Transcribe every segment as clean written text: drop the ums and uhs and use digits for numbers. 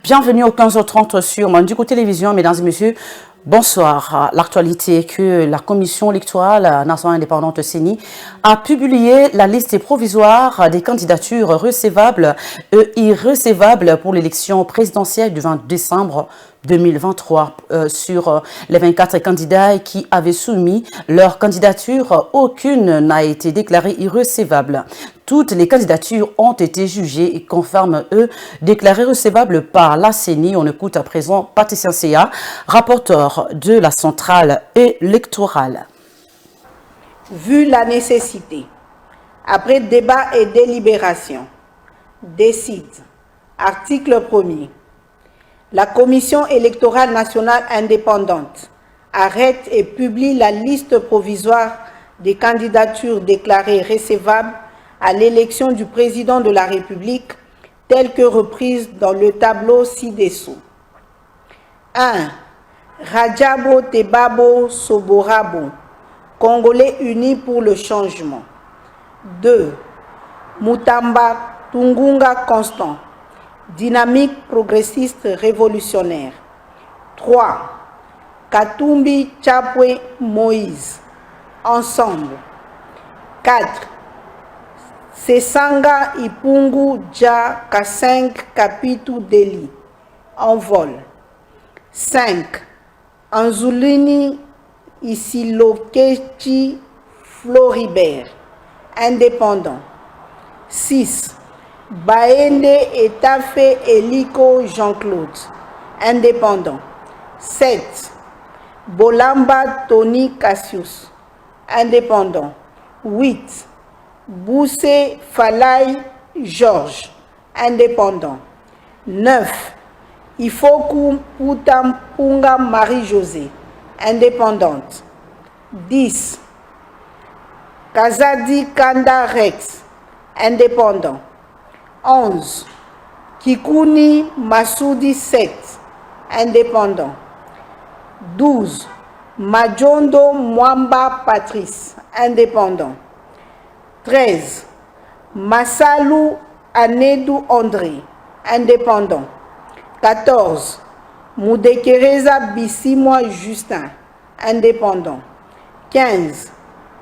Bienvenue au 15h30 sur Manduko Télévision, mesdames et messieurs. Bonsoir. L'actualité est que la Commission électorale nationale indépendante CENI a publié la liste provisoire des candidatures recevables et irrecevables pour l'élection présidentielle du 20 décembre 2023. Sur les 24 candidats qui avaient soumis leur candidature, aucune n'a été déclarée irrecevable. Toutes les candidatures ont été jugées et confirment, eux, déclarées recevables par la CENI. On écoute à présent Patricia Seya, rapporteur de la centrale électorale. Vu la nécessité, après débat et délibération, décide, article 1er, la Commission électorale nationale indépendante arrête et publie la liste provisoire des candidatures déclarées recevables à l'élection du président de la République, telle que reprise dans le tableau ci-dessous. 1. Rajabo Tebabo Soborabo, Congolais unis pour le changement. 2. Mutamba Tungunga Constant, dynamique progressiste révolutionnaire. 3. Katumbi Chapwe Moïse, ensemble. 4. Sesanga Ipungu Dja Kaseng Kapitu Deli, en vol. 5. Anzulini Isilokechi Floribert, indépendant. 6. Baende Etafe Eliko Jean-Claude, indépendant. 7. Bolamba Tony Cassius, indépendant. 8. Boussé Falay Georges, indépendant. 9. Ifoku Putampunga Marie-Josée, indépendante. 10. Kazadi Kanda Rex, indépendant. 11. Kikuni Massoudi 7, indépendant. 12. Majondo Mwamba Patrice, indépendant. 13. Massalou Anedou André, indépendant. 14. Moudekereza Bissimwa Justin, indépendant. 15.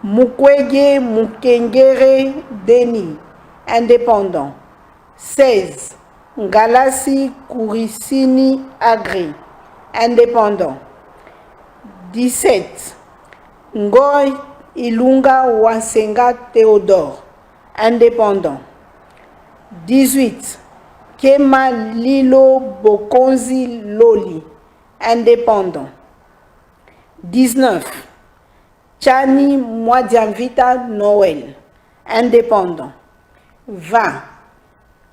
Mukwege Mukengere Denis, indépendant. 16. Ngalasi Kourisini Agri, indépendant. 17. Ngoy Ilunga Wansenga Théodore, indépendant. 18. Kema Lilo Bokonzi Loli, indépendant. 19. Chani Mwadianvita Noël, indépendant. 20.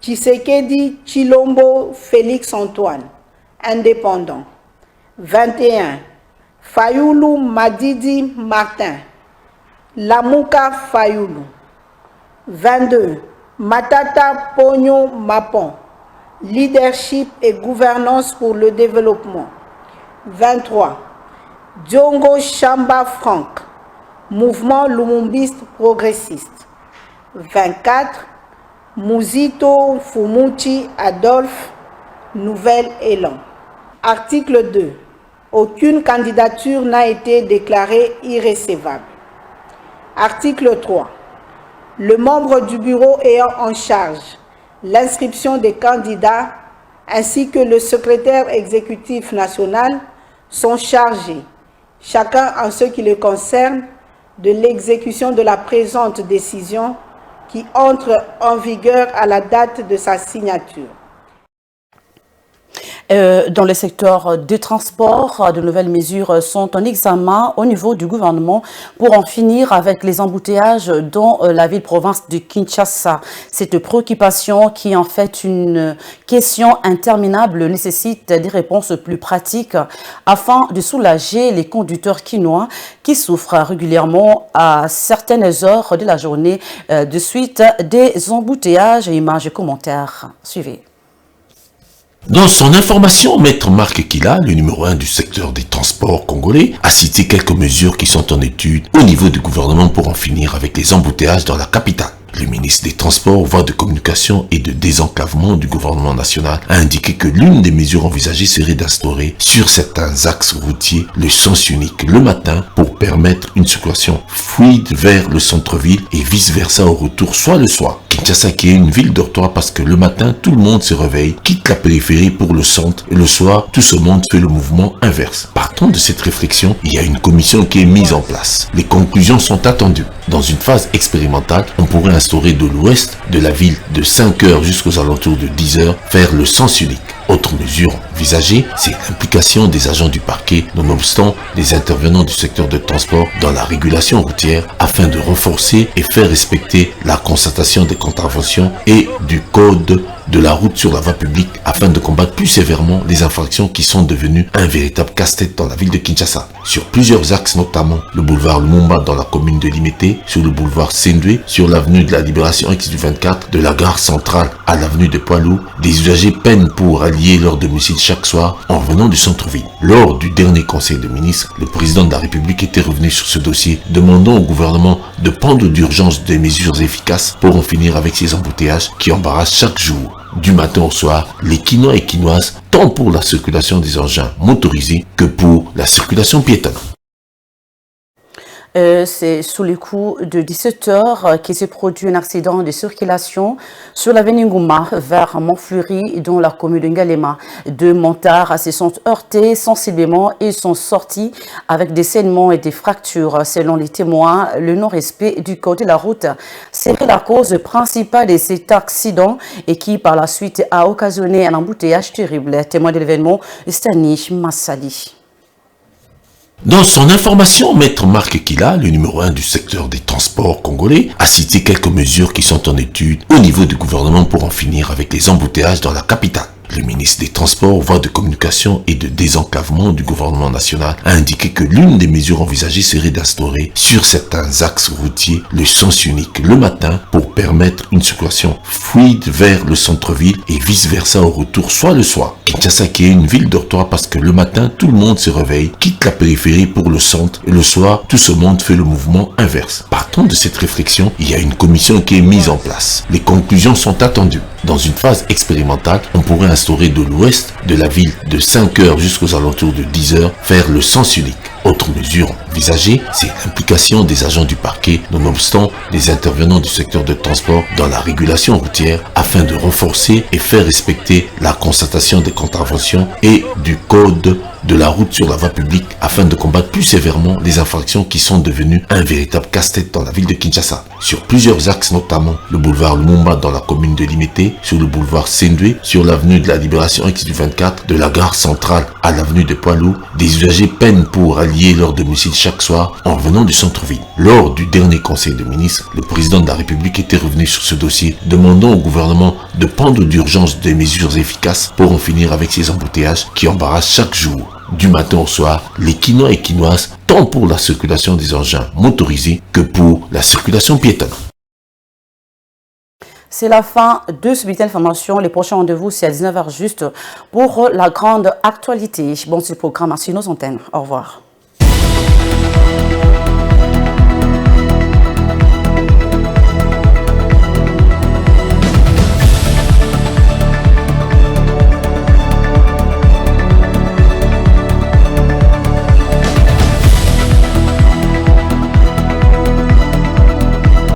Tshisekedi Chilombo Félix Antoine, indépendant. 21. Fayoulou Madidi Martin, Lamouka Fayoulou. 22. Matata Pogno Mapon, Leadership et gouvernance pour le développement. 23. Diongo Chamba Franck, Mouvement Lumumbiste progressiste. 24. Mouzito Fumuchi Adolphe, Nouvel Élan. Article 2. Aucune candidature n'a été déclarée irrecevable. Article 3. Le membre du bureau ayant en charge l'inscription des candidats ainsi que le secrétaire exécutif national sont chargés, chacun en ce qui le concerne, de l'exécution de la présente décision qui entre en vigueur à la date de sa signature. Dans le secteur des transports, de nouvelles mesures sont en examen au niveau du gouvernement pour en finir avec les embouteillages dans la ville-province de Kinshasa. Cette préoccupation, qui est en fait une question interminable, nécessite des réponses plus pratiques afin de soulager les conducteurs quinois qui souffrent régulièrement à certaines heures de la journée de suite des embouteillages. Images et commentaires. Suivez. Dans son information, Maître Marc Kila, le numéro 1 du secteur des transports congolais, a cité quelques mesures qui sont en étude au niveau du gouvernement pour en finir avec les embouteillages dans la capitale. Le ministre des Transports, Voies de Communication et de Désenclavement du gouvernement national a indiqué que l'une des mesures envisagées serait d'instaurer sur certains axes routiers le sens unique le matin pour permettre une circulation fluide vers le centre-ville et vice-versa au retour, soit le soir. Kinshasa qui est une ville dortoir parce que le matin, tout le monde se réveille, quitte la périphérie pour le centre et le soir, tout ce monde fait le mouvement inverse. Partant de cette réflexion, il y a une commission qui est mise en place. Les conclusions sont attendues. Dans une phase expérimentale, on pourrait instaurer de l'ouest de la ville de 5 heures jusqu'aux alentours de 10 heures, faire le sens unique. Autre mesure envisagée, c'est l'implication des agents du parquet, nonobstant les intervenants du secteur de transport dans la régulation routière afin de renforcer et faire respecter la constatation des contraventions et du code de la route sur la voie publique afin de combattre plus sévèrement les infractions qui sont devenues un véritable casse-tête dans la ville de Kinshasa. Sur plusieurs axes, notamment le boulevard Lumumba dans la commune de Limete, sur le boulevard Sendwe, sur l'avenue de la Libération X-24, de la gare centrale à l'avenue de Poilou, des usagers peinent pour allier leur domicile chaque soir en revenant du centre-ville. Lors du dernier conseil de ministres, le président de la République était revenu sur ce dossier, demandant au gouvernement de prendre d'urgence des mesures efficaces pour en finir avec ces embouteillages qui embarrassent chaque jour, du matin au soir, les Quinois et Quinoises, tant pour la circulation des engins motorisés que pour la circulation piétonne. C'est sous les coups de 17 heures qu'il s'est produit un accident de circulation sur l'avenue Ngouma vers Montfleury dans la commune de Ngalema. Deux motards se sont heurtés sensiblement et sont sortis avec des saignements et des fractures. Selon les témoins, le non-respect du code de la route serait la cause principale de cet accident et qui par la suite a occasionné un embouteillage terrible. Témoin de l'événement, Stani Massali. Dans son information, Maître Marc Kila, le numéro 1 du secteur des transports congolais, a cité quelques mesures qui sont en étude au niveau du gouvernement pour en finir avec les embouteillages dans la capitale. Le ministre des Transports, Voies de Communication et de Désenclavement du gouvernement national a indiqué que l'une des mesures envisagées serait d'instaurer sur certains axes routiers le sens unique le matin pour permettre une circulation fluide vers le centre-ville et vice-versa au retour, soit le soir. Kinshasa qui est une ville dortoir parce que le matin, tout le monde se réveille, quitte la périphérie pour le centre et le soir, tout ce monde fait le mouvement inverse. Partant de cette réflexion, il y a une commission qui est mise en place. Les conclusions sont attendues. Dans une phase expérimentale, on pourrait instaurer de l'ouest de la ville de 5 heures jusqu'aux alentours de 10 heures, faire le sens unique. Autre mesure envisagée, c'est l'implication des agents du parquet, nonobstant les intervenants du secteur de transport dans la régulation routière afin de renforcer et faire respecter la constatation des contraventions et du code de la route sur la voie publique afin de combattre plus sévèrement les infractions qui sont devenues un véritable casse-tête dans la ville de Kinshasa. Sur plusieurs axes, notamment le boulevard Lumumba dans la commune de Limete, sur le boulevard Sendwe, sur l'avenue de la Libération X-24, de la gare centrale à l'avenue de Poilou, des usagers peinent pour allier leur domicile chaque soir en revenant du centre-ville. Lors du dernier conseil de ministres, le président de la République était revenu sur ce dossier, demandant au gouvernement de prendre d'urgence des mesures efficaces pour en finir avec ces embouteillages qui embarrassent chaque jour, du matin au soir, les Quinois et Quinoises, tant pour la circulation des engins motorisés que pour la circulation piétonne. C'est la fin de ce bulletin d'information. Les prochains rendez-vous, c'est à 19h juste pour la grande actualité. Bon, c'est le programme sur nos antennes. Au revoir.